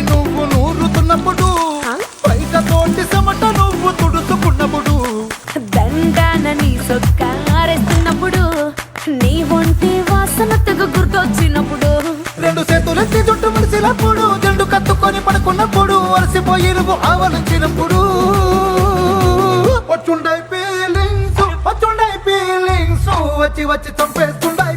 నువ్వు నూరుతున్నప్పుడు బయట తోటి చెమట నువ్వు తుడుచుకున్నప్పుడు దండాన నీ సొక్కారేస్తున్నప్పుడు నీ ఒంటి వాసన తెగ గుర్తొచ్చినప్పుడు రెండు చేతులెత్తి చుట్టూ మలిసినప్పుడు జెండు కత్తుకొని పడుకున్నప్పుడు అలసిపోయి నువ్వు ఆవలించినప్పుడు వచ్చుండై ఫీలింగ్స్ వచ్చి వచ్చి చంపేస్తుండై